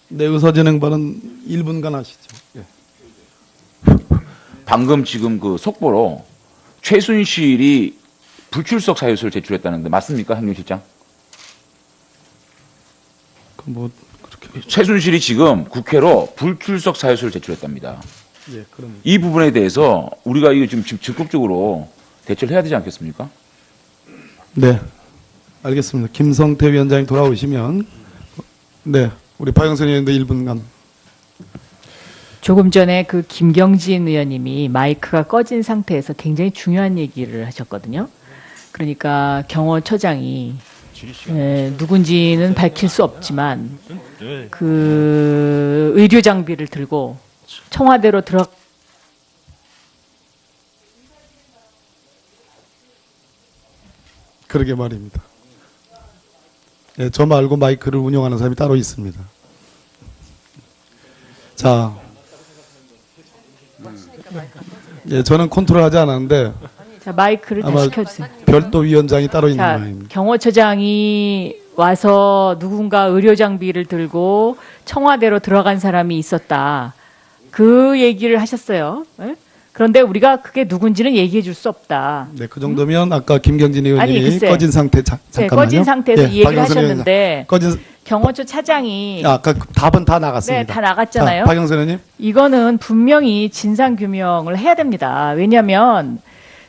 네, 의사진행 발언 1분간 하시죠. 예. 방금 지금 그 속보로 최순실이 불출석 사유서를 제출했다는데 맞습니까, 행정실장? 뭐 그렇게 최순실이 지금 국회로 불출석 사유서를 제출했답니다. 예, 그럼 이 부분에 대해서 우리가 이거 지금 적극적으로 대처를 해야 되지 않겠습니까? 네, 알겠습니다. 김성태 위원장이 돌아오시면 네, 우리 박영선 의원도 1분간. 조금 전에 그 김경진 의원님이 마이크가 꺼진 상태에서 굉장히 중요한 얘기를 하셨거든요. 그러니까 경호처장이 누군지는 밝힐 수 없지만 그 의료 장비를 들고 청와대로 그러게 말입니다. 예, 저 말고 마이크를 운영하는 사람이 따로 있습니다. 자, 예, 저는 컨트롤하지 않았는데 자, 마이크를 아마 다시 켜주세요. 별도 위원장이 따로 있는 자, 모양입니다. 경호처장이 와서 누군가 의료 장비를 들고 청와대로 들어간 사람이 있었다. 그 얘기를 하셨어요. 예? 그런데 우리가 그게 누군지는 얘기해 줄 수 없다. 네, 그 정도면 아까 김경진 의원님이 글쎄. 꺼진 상태 네, 잠깐만요. 꺼진 상태에서 예, 이 얘기를 박영선 의원님, 하셨는데 꺼진 경호처 차장이 아까 답은 다 나갔습니다. 네, 다 나갔잖아요. 자, 박영선 의원님. 이거는 분명히 진상 규명을 해야 됩니다. 왜냐하면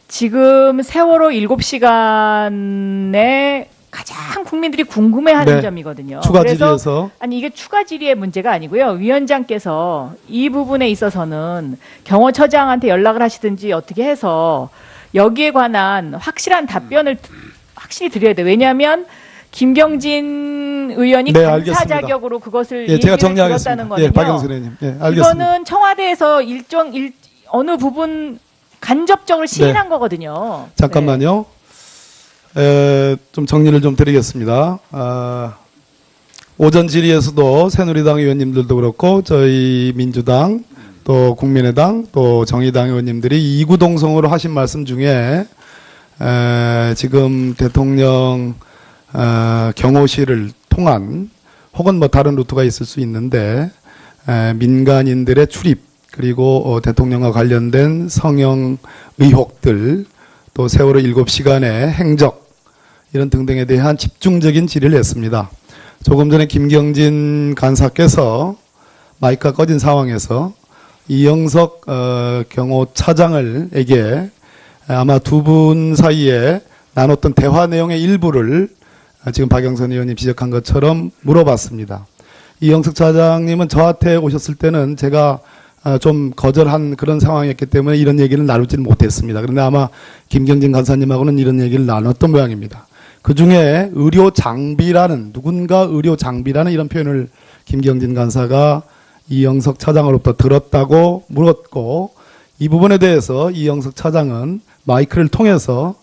지금 세월호 7시간에 가장 국민들이 궁금해하는 네, 점이거든요. 추가 그래서 질의에서 아니 이게 추가 질의의 문제가 아니고요. 위원장께서 이 부분에 있어서는 경호처장한테 연락을 하시든지 어떻게 해서 여기에 관한 확실한 답변을 확실히 드려야 돼요. 왜냐하면 김경진 의원이 네, 간사 알겠습니다. 자격으로 그것을 예, 제가 얘기를 정리하겠습니다. 들었다는 거는요. 예, 박영선 의원님. 예, 알겠습니다. 이거는 청와대에서 어느 부분 간접적으로 시인한 거거든요. 잠깐만요. 좀 정리를 좀 드리겠습니다. 오전 질의에서도 새누리당 의원님들도 그렇고 저희 민주당 또 국민의당 또 정의당 의원님들이 이구동성으로 하신 말씀 중에 지금 대통령 경호실을 통한 혹은 뭐 다른 루트가 있을 수 있는데 민간인들의 출입 그리고 대통령과 관련된 성형 의혹들 또 세월호 7시간의 행적 이런 등등에 대한 집중적인 질의를 했습니다. 조금 전에 김경진 간사께서 마이크가 꺼진 상황에서 이영석 경호차장에게 아마 두 분 사이에 나눴던 대화 내용의 일부를 지금 박영선 의원님 지적한 것처럼 물어봤습니다. 이영석 차장님은 저한테 오셨을 때는 제가 좀 거절한 그런 상황이었기 때문에 이런 얘기를 나누지는 못했습니다. 그런데 아마 김경진 간사님하고는 이런 얘기를 나눴던 모양입니다. 그 중에 누군가 의료 장비라는 이런 표현을 김경진 간사가 이영석 차장으로부터 들었다고 물었고 이 부분에 대해서 이영석 차장은 마이크를 통해서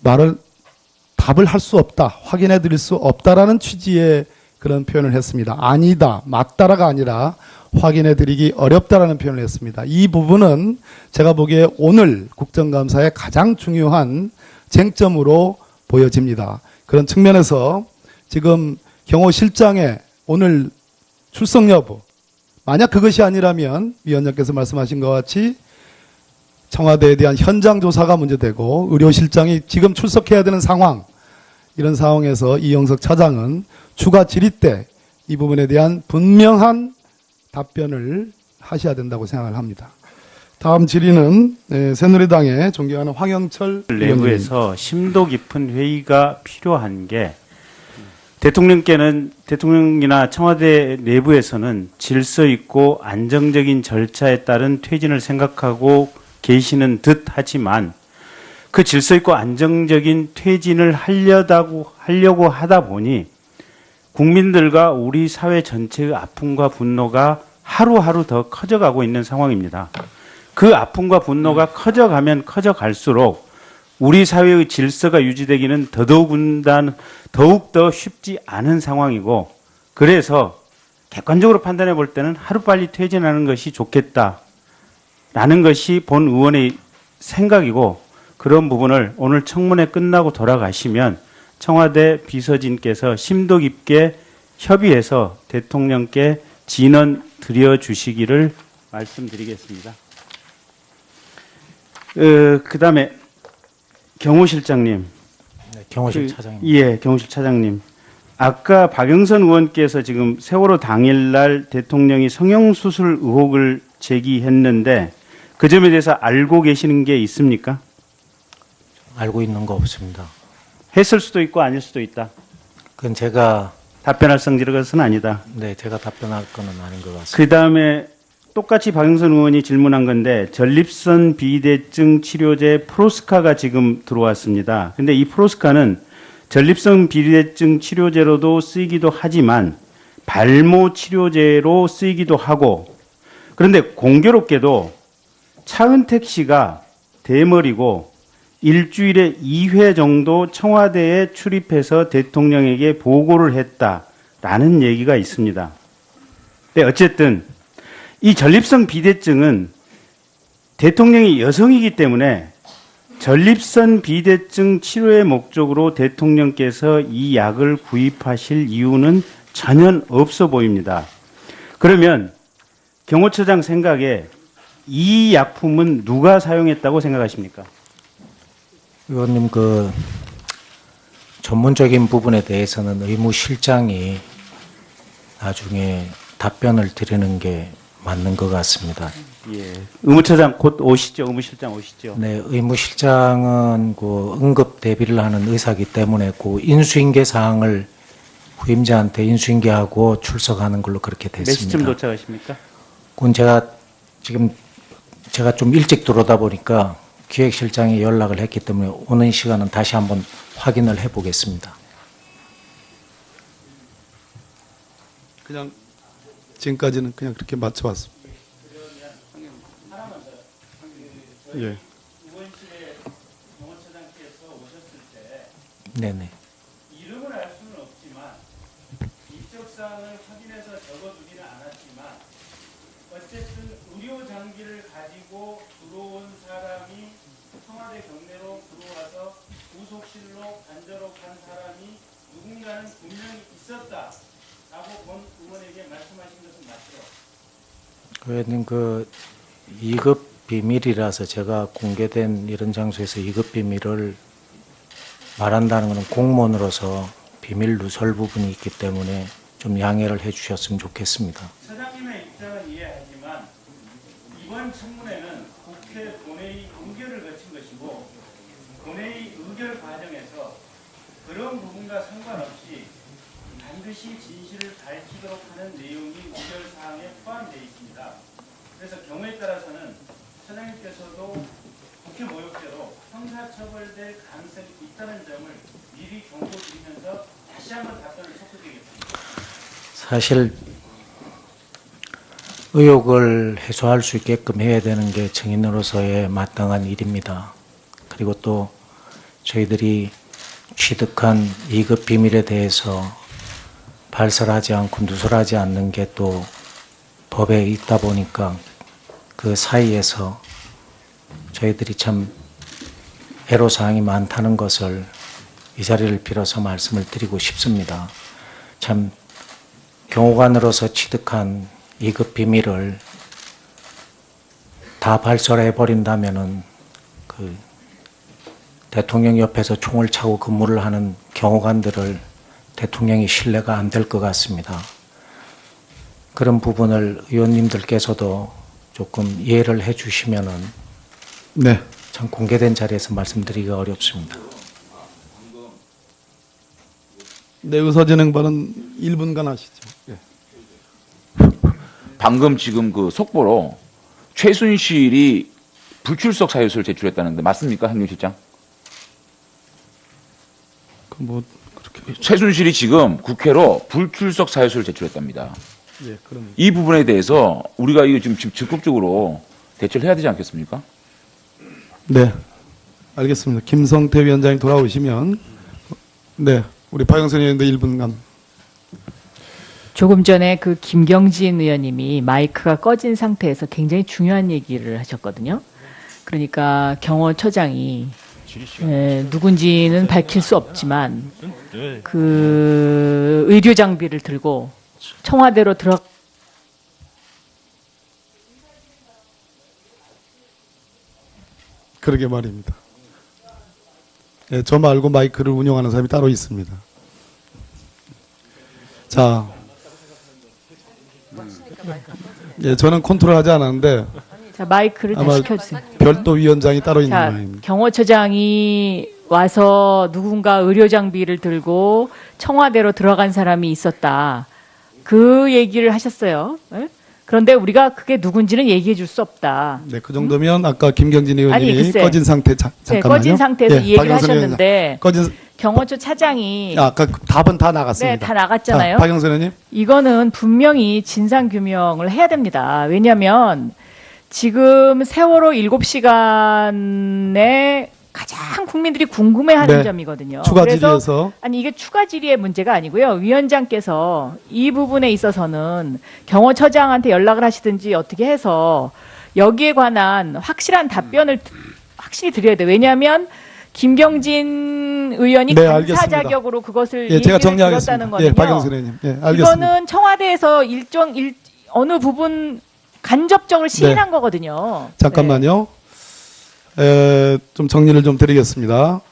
답을 할 수 없다, 확인해 드릴 수 없다라는 취지의 그런 표현을 했습니다. 아니다, 맞다라가 아니라 확인해 드리기 어렵다라는 표현을 했습니다. 이 부분은 제가 보기에 오늘 국정감사의 가장 중요한 쟁점으로 보여집니다. 그런 측면에서 지금 경호실장의 오늘 출석 여부, 만약 그것이 아니라면 위원장께서 말씀하신 것 같이 청와대에 대한 현장 조사가 문제되고 의료실장이 지금 출석해야 되는 상황, 이런 상황에서 이영석 차장은 추가 질의 때 이 부분에 대한 분명한 답변을 하셔야 된다고 생각을 합니다. 다음 질의는 새누리당의 존경하는 황영철 내부에서 심도 깊은 회의가 필요한 게 대통령이나 청와대 내부에서는 질서 있고 안정적인 절차에 따른 퇴진을 생각하고 계시는 듯 하지만 그 질서 있고 안정적인 퇴진을 하려고 하다 보니 국민들과 우리 사회 전체의 아픔과 분노가 하루하루 더 커져가고 있는 상황입니다. 그 아픔과 분노가 커져가면 커져갈수록 우리 사회의 질서가 유지되기는 더욱더 쉽지 않은 상황이고, 그래서 객관적으로 판단해 볼 때는 하루빨리 퇴진하는 것이 좋겠다라는 것이 본 의원의 생각이고, 그런 부분을 오늘 청문회 끝나고 돌아가시면 청와대 비서진께서 심도 깊게 협의해서 대통령께 진언 드려 주시기를 말씀드리겠습니다. 그다음에 경호실장님. 네, 경호실 차장입니다. 예, 경호실 차장님. 아까 박영선 의원께서 지금 세월호 당일날 대통령이 성형수술 의혹을 제기했는데 그 점에 대해서 알고 계시는 게 있습니까? 알고 있는 거 없습니다. 했을 수도 있고 아닐 수도 있다. 그건 제가 답변할 성질의 것은 아니다. 네, 제가 답변할 거는 아닌 것 같습니다. 그 다음에 똑같이 박영선 의원이 질문한 건데 전립선 비대증 치료제 프로스카가 지금 들어왔습니다. 근데 이 프로스카는 전립선 비대증 치료제로도 쓰이기도 하지만 발모 치료제로 쓰이기도 하고, 그런데 공교롭게도 차은택 씨가 대머리고 일주일에 2회 정도 청와대에 출입해서 대통령에게 보고를 했다라는 얘기가 있습니다. 네, 어쨌든 이 전립선 비대증은 대통령이 여성이기 때문에 전립선 비대증 치료의 목적으로 대통령께서 이 약을 구입하실 이유는 전혀 없어 보입니다. 그러면 경호처장 생각에 이 약품은 누가 사용했다고 생각하십니까? 의원님, 그 전문적인 부분에 대해서는 의무실장이 나중에 답변을 드리는 게 맞는 것 같습니다. 예. 의무처장 곧 오시죠. 의무실장 오시죠. 네, 의무실장은 그 응급 대비를 하는 의사이기 때문에 그 인수인계 사항을 후임자한테 인수인계하고 출석하는 걸로 그렇게 몇 됐습니다. 시쯤 도착하십니까? 그건 제가 좀 일찍 들어오다 보니까 기획실장이 연락을 했기 때문에 오는 시간은 다시 한번 확인을 해보겠습니다. 그냥 지금까지는 그냥 그렇게 맞춰봤습니다. 예. 네네. 이름을 알 수는 없지만 입적사항을 확인해서 적어두지는 않았지만 어쨌든 의료 장비를 가지고 들어온 사람이 청와대 경내로 들어와서 구속실로 간저로 간 사람이 누군가는 분명히 있었다라고 본 의원에게 말씀하신 것은 맞죠? 의원님, 그 2급 비밀이라서 제가 공개된 이런 장소에서 2급 비밀을 말한다는 것은 공무원으로서 비밀 누설 부분이 있기 때문에 좀 양해를 해주셨으면 좋겠습니다. 사장님의 입장은 이해하지만 이번 청문회는 국회 본회의 의결을 거친 것이고 본회의 의결 과정에서 그런 부분과 상관없이 반드시 진실을 밝히도록 하는 내용이 의결 사항에 포함되어 있습니다. 그래서 경우에 따라서는 사장님께서도 국회 모욕죄로 형사처벌될 가능성이 있다는 점을 미리 경고드리면서 다시 한번 답변을 촉구드리겠습니다. 사실 의혹을 해소할 수 있게끔 해야 되는 게 증인으로서의 마땅한 일입니다. 그리고 또 저희들이 취득한 2급 비밀에 대해서 발설하지 않고 누설하지 않는 게 또 법에 있다 보니까 그 사이에서 저희들이 참 애로사항이 많다는 것을 이 자리를 빌어서 말씀을 드리고 싶습니다. 참 경호관으로서 취득한 2급 비밀을 다 발설해 버린다면은 그 대통령 옆에서 총을 차고 근무를 하는 경호관들을 대통령이 신뢰가 안 될 것 같습니다. 그런 부분을 의원님들께서도 조금 이해를 해 주시면은 네. 참 공개된 자리에서 말씀드리기가 어렵습니다. 네, 의사진행 발언 1분간 하시죠. 예. 방금 지금 그 속보로 최순실이 불출석 사유서를 제출했다는데 맞습니까, 행정실장? 뭐 그렇게 최순실이 지금 국회로 불출석 사유서를 제출했답니다. 예, 그럼 이 부분에 대해서 우리가 이거 지금 적극적으로 대처를 해야 되지 않겠습니까? 네. 알겠습니다. 김성태 위원장이 돌아오시면 네, 우리 박영선 의원도 1분간. 조금 전에 그 김경진 의원님이 마이크가 꺼진 상태에서 굉장히 중요한 얘기를 하셨거든요. 그러니까 경호처장이 누군지는 밝힐 수 없지만 그 의료 장비를 들고 청와대로 그러게 말입니다. 예, 저 말고 마이크를 운영하는 사람이 따로 있습니다. 자, 예, 저는 컨트롤하지 않았는데 자, 마이크를 아마 다시 켜주세요. 별도 위원장이 따로 있는 자, 모양입니다. 경호처장이 와서 누군가 의료 장비를 들고 청와대로 들어간 사람이 있었다. 그 얘기를 하셨어요. 예? 그런데 우리가 그게 누군지는 얘기해 줄 수 없다. 네, 그 정도면 아까 김경진 아니, 의원님이 글쎄. 꺼진 상태 네, 잠깐만요. 꺼진 상태에서 이 얘기를 박영선 의원님. 하셨는데 꺼진 경호처 차장이 아까 답은 다 나갔습니다. 네, 다 나갔잖아요. 자, 박영선 의원님. 이거는 분명히 진상 규명을 해야 됩니다. 왜냐하면 지금 세월호 7시간에 가장 국민들이 궁금해하는 네. 점이거든요. 추가 그래서 질의에서 아니 이게 추가 질의의 문제가 아니고요. 위원장께서 이 부분에 있어서는 경호처장한테 연락을 하시든지 어떻게 해서 여기에 관한 확실한 답변을 확실히 드려야 돼요. 왜냐하면 김경진 의원이 네, 감사 알겠습니다. 자격으로 그것을 예, 제가 얘기를 정리하겠습니다. 드렸다는 거는요. 예, 박영선 의원님. 예, 알겠습니다. 이거는 청와대에서 어느 부분 간접적으로 시인한 거거든요. 네. 잠깐만요. 좀 정리를 좀 드리겠습니다.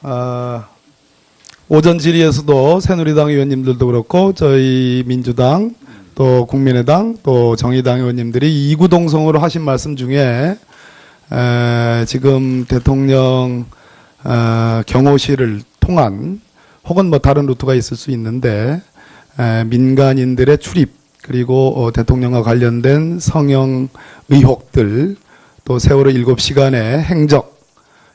오전 질의에서도 새누리당 의원님들도 그렇고 저희 민주당 또 국민의당 또 정의당 의원님들이 이구동성으로 하신 말씀 중에 지금 대통령 경호실을 통한 혹은 뭐 다른 루트가 있을 수 있는데 민간인들의 출입 그리고 대통령과 관련된 성형 의혹들 또 세월호 7시간의 행적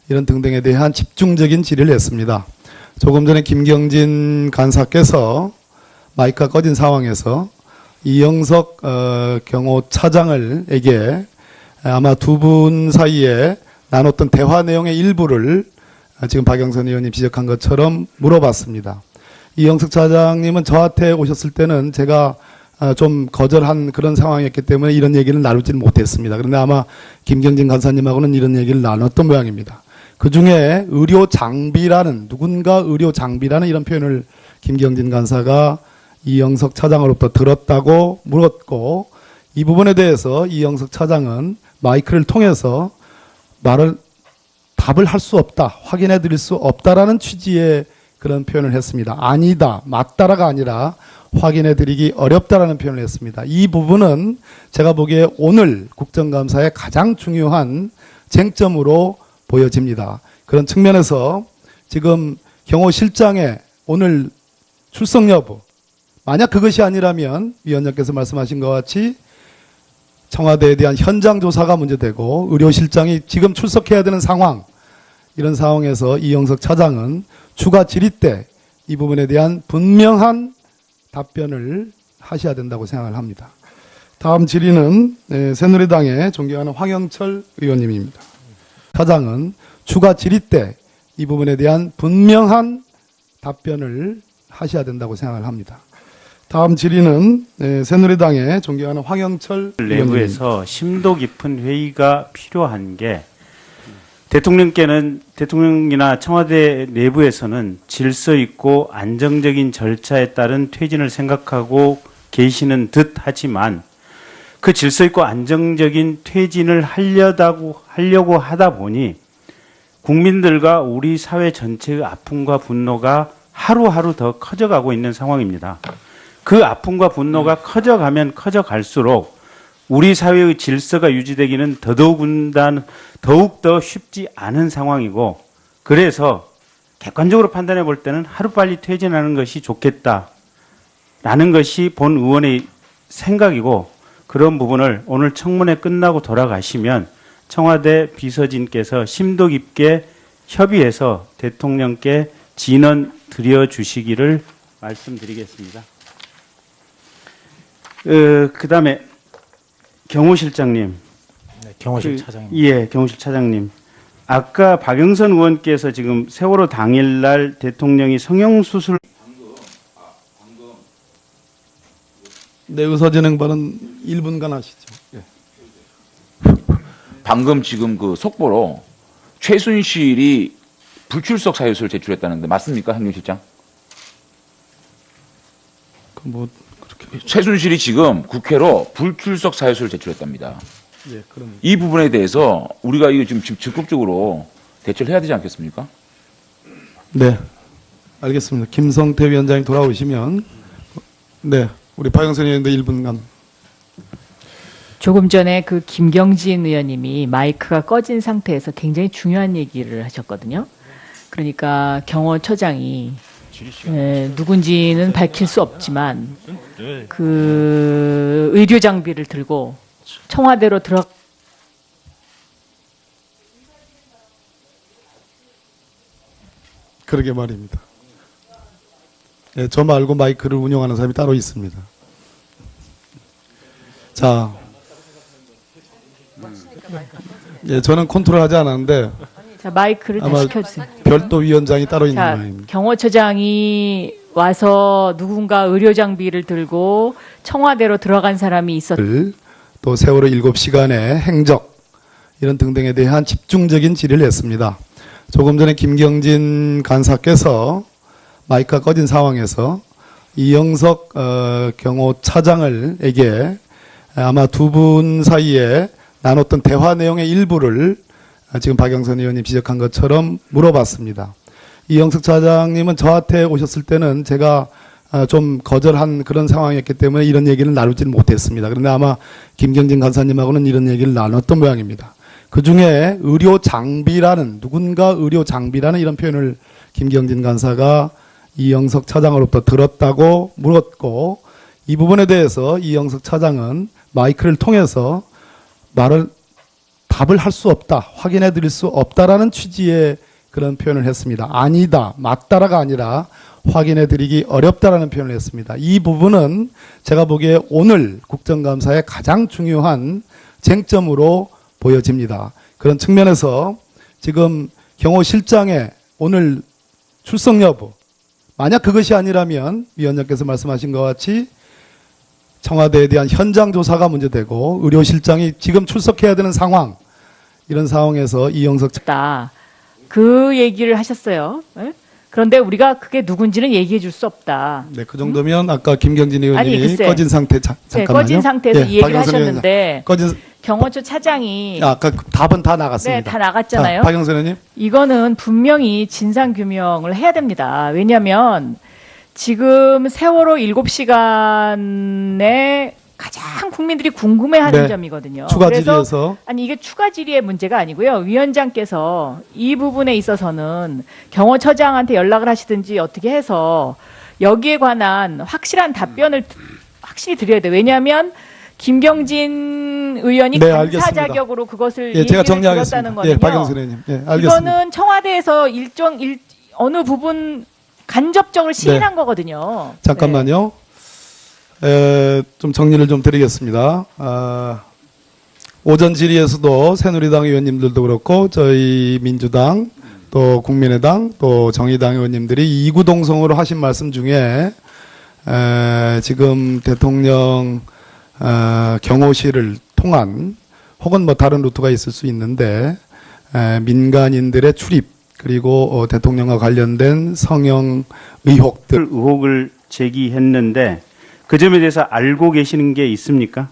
이런 등등에 대한 집중적인 질의를 했습니다. 조금 전에 김경진 간사께서 마이크가 꺼진 상황에서 이영석 경호차장에게 아마 두 분 사이에 나눴던 대화 내용의 일부를 지금 박영선 의원님 지적한 것처럼 물어봤습니다. 이영석 차장님은 저한테 오셨을 때는 제가 좀 거절한 그런 상황이었기 때문에 이런 얘기를 나누지는 못했습니다. 그런데 아마 김경진 간사님하고는 이런 얘기를 나눴던 모양입니다. 그 중에 의료 장비라는 누군가 의료 장비라는 이런 표현을 김경진 간사가 이영석 차장으로부터 들었다고 물었고 이 부분에 대해서 이영석 차장은 마이크를 통해서 답을 할 수 없다, 확인해 드릴 수 없다라는 취지의 그런 표현을 했습니다. 아니다, 맞다라가 아니라 확인해 드리기 어렵다라는 표현을 했습니다. 이 부분은 제가 보기에 오늘 국정감사의 가장 중요한 쟁점으로 보여집니다. 그런 측면에서 지금 경호실장의 오늘 출석 여부, 만약 그것이 아니라면 위원장께서 말씀하신 것 같이 청와대에 대한 현장 조사가 문제되고 의료실장이 지금 출석해야 되는 상황, 이런 상황에서 이영석 차장은 추가 질의 때 이 부분에 대한 분명한 답변을 하셔야 된다고 생각을 합니다. 다음 질의는 새누리당의 존경하는 황영철 의원님입니다. 차장은 추가 질의 때 이 부분에 대한 분명한 답변을 하셔야 된다고 생각을 합니다. 다음 질의는 새누리당의 존경하는 황영철 의원님입니다. 내부에서 심도 깊은 회의가 필요한 게 대통령이나 청와대 내부에서는 질서 있고 안정적인 절차에 따른 퇴진을 생각하고 계시는 듯 하지만 그 질서 있고 안정적인 퇴진을 하려고 하다 보니 국민들과 우리 사회 전체의 아픔과 분노가 하루하루 더 커져가고 있는 상황입니다. 그 아픔과 분노가 커져가면 커져갈수록 우리 사회의 질서가 유지되기는 더욱더 쉽지 않은 상황이고 그래서 객관적으로 판단해 볼 때는 하루빨리 퇴진하는 것이 좋겠다라는 것이 본 의원의 생각이고 그런 부분을 오늘 청문회 끝나고 돌아가시면 청와대 비서진께서 심도 깊게 협의해서 대통령께 진언 드려주시기를 말씀드리겠습니다. 그 다음에 경호실장님. 네, 경호실 차장님. 예, 경호실 차장님. 아까 박영선 의원께서 지금 세월호 당일날 대통령이 성형수술 네, 의사진행 발언 1분간 하시죠. 예. 방금 지금 그 속보로 최순실이 불출석 사유서를 제출했다는데 맞습니까, 한윤 실장? 뭐 그렇게 최순실이 지금 국회로 불출석 사유서를 제출했답니다. 예, 그럼 이 부분에 대해서 우리가 이거 지금 적극적으로 대처를 해야 되지 않겠습니까? 네, 알겠습니다. 김성태 위원장이 돌아오시면 네, 우리 박영선 의원도 1분간. 조금 전에 그 김경진 의원님이 마이크가 꺼진 상태에서 굉장히 중요한 얘기를 하셨거든요. 그러니까 경호처장이 누군지는 밝힐 수 없지만 그 의료 장비를 들고 청와대로 그러게 말입니다. 예, 저 말고 마이크를 운영하는 사람이 따로 있습니다. 자, 예, 저는 컨트롤하지 않았는데 자, 마이크를 아마 다시 켜주세요. 별도 위원장이 따로 있는 자, 모양입니다. 경호처장이 와서 누군가 의료 장비를 들고 청와대로 들어간 사람이 또 세월호 7시간의 행적 이런 등등에 대한 집중적인 질의를 했습니다. 조금 전에 김경진 간사께서 마이크가 꺼진 상황에서 이영석 경호차장에게 아마 두 분 사이에 나눴던 대화 내용의 일부를 지금 박영선 의원님 지적한 것처럼 물어봤습니다. 이영석 차장님은 저한테 오셨을 때는 제가 좀 거절한 그런 상황이었기 때문에 이런 얘기를 나누지는 못했습니다. 그런데 아마 김경진 간사님하고는 이런 얘기를 나눴던 모양입니다. 그 중에 의료 장비라는, 누군가 의료 장비라는 이런 표현을 김경진 간사가 이영석 차장으로부터 들었다고 물었고, 이 부분에 대해서 이영석 차장은 마이크를 통해서 답을 할 수 없다, 확인해 드릴 수 없다라는 취지의 그런 표현을 했습니다. 아니다, 맞다라가 아니라 확인해 드리기 어렵다라는 표현을 했습니다. 이 부분은 제가 보기에 오늘 국정감사의 가장 중요한 쟁점으로 보여집니다. 그런 측면에서 지금 경호실장의 오늘 출석 여부, 만약 그것이 아니라면 위원장께서 말씀하신 것 같이 청와대에 대한 현장 조사가 문제되고 의료실장이 지금 출석해야 되는 상황, 이런 상황에서 이영석 그 얘기를 하셨어요. 예? 그런데 우리가 그게 누군지는 얘기해 줄 수 없다. 네, 그 정도면 아까 김경진 의원님이 글쎄. 꺼진 상태 잠깐만요. 꺼진 상태에서 이 얘기를 박영선 하셨는데 꺼진 경호처 차장이 아까 답은 다 나갔습니다. 네, 다 나갔잖아요. 자, 박영선 의원님. 이거는 분명히 진상 규명을 해야 됩니다. 왜냐하면 지금 세월호 7시간에 가장 국민들이 궁금해하는 네. 점이거든요. 추가 그래서 질의에서 아니 이게 추가 질의의 문제가 아니고요. 위원장께서 이 부분에 있어서는 경호처장한테 연락을 하시든지 어떻게 해서 여기에 관한 확실한 답변을 확실히 드려야 돼요. 왜냐하면 김경진 의원이 네, 감사 알겠습니다. 자격으로 그것을 예, 제가 얘기를 정리하겠습니다. 드렸다는 거는요. 예, 박영선 의원님. 예, 알겠습니다. 이거는 청와대에서 어느 부분 간접적으로 시인한 거거든요. 잠깐만요. 좀 정리를 좀 드리겠습니다. 오전 질의에서도 새누리당 의원님들도 그렇고 저희 민주당 또 국민의당 또 정의당 의원님들이 이구동성으로 하신 말씀 중에 지금 대통령 경호실을 통한 혹은 뭐 다른 루트가 있을 수 있는데 민간인들의 출입 그리고 대통령과 관련된 성형 의혹들 의혹을 제기했는데 그 점에 대해서 알고 계시는 게 있습니까?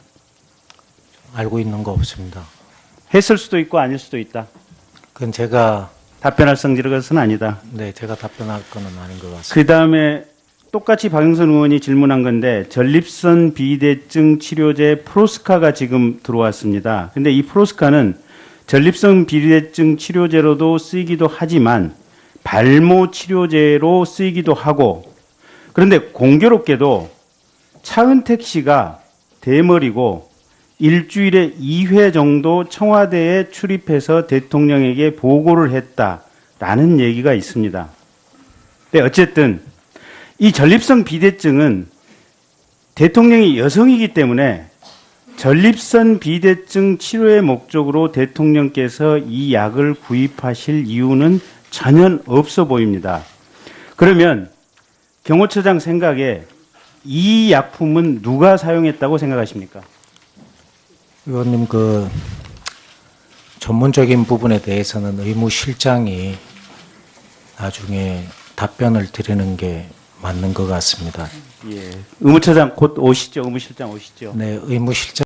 알고 있는 거 없습니다. 했을 수도 있고 아닐 수도 있다. 그건 제가 답변할 성질의 것은 아니다. 제가 답변할 거는 아닌 것 같습니다. 그 다음에 똑같이 박영선 의원이 질문한 건데 전립선 비대증 치료제 프로스카가 지금 들어왔습니다. 근데 이 프로스카는 전립선 비대증 치료제로도 쓰이기도 하지만 발모 치료제로 쓰이기도 하고, 그런데 공교롭게도 차은택 씨가 대머리고 일주일에 2회 정도 청와대에 출입해서 대통령에게 보고를 했다라는 얘기가 있습니다. 근데 어쨌든 이 전립선 비대증은 대통령이 여성이기 때문에 전립선 비대증 치료의 목적으로 대통령께서 이 약을 구입하실 이유는 전혀 없어 보입니다. 그러면 경호처장 생각에 이 약품은 누가 사용했다고 생각하십니까? 의원님, 그 전문적인 부분에 대해서는 의무실장이 나중에 답변을 드리는 게 맞는 것 같습니다. 예. 의무처장 곧 오시죠. 의무실장 오시죠. 네, 의무실장.